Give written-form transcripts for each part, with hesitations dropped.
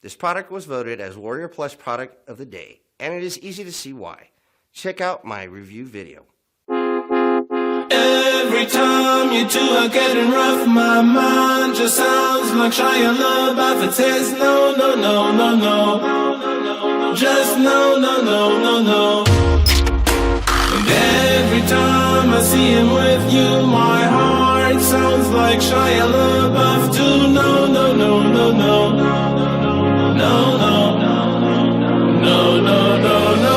This product was voted as Warrior Plus Product of the Day, and it is easy to see why. Check out my review video. Every time you two are getting rough, my mind just sounds like Shia LaBeouf. It says no, no, no, no, no, just no, no, no, no, no. And every time I see him with you, my heart sounds like Shia LaBeouf too. No, no, no, no, no, no, no, no, no, no, no, no.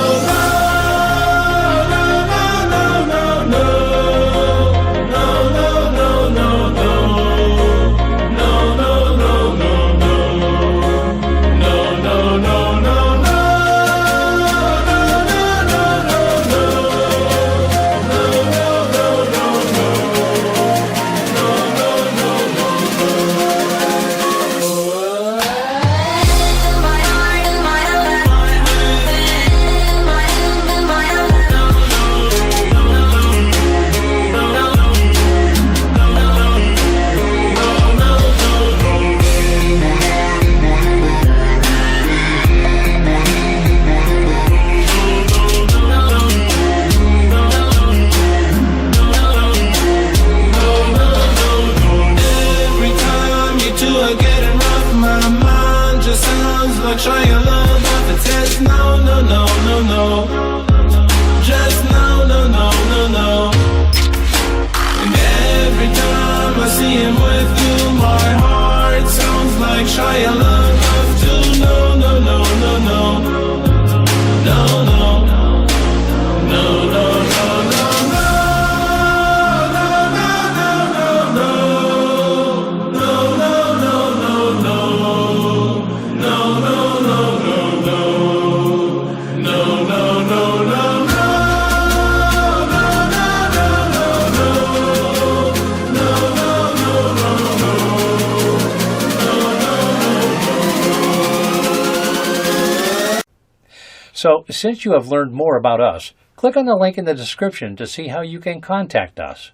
Shia LaBeouf, it says no, no, no, no, no, just no, no, no, no, no. And every time I see him with you, my heart sounds like Shia LaBeouf too. No, no, no, no, no, no, no, no, no, no, no. So, since you have learned more about us, click on the link in the description to see how you can contact us.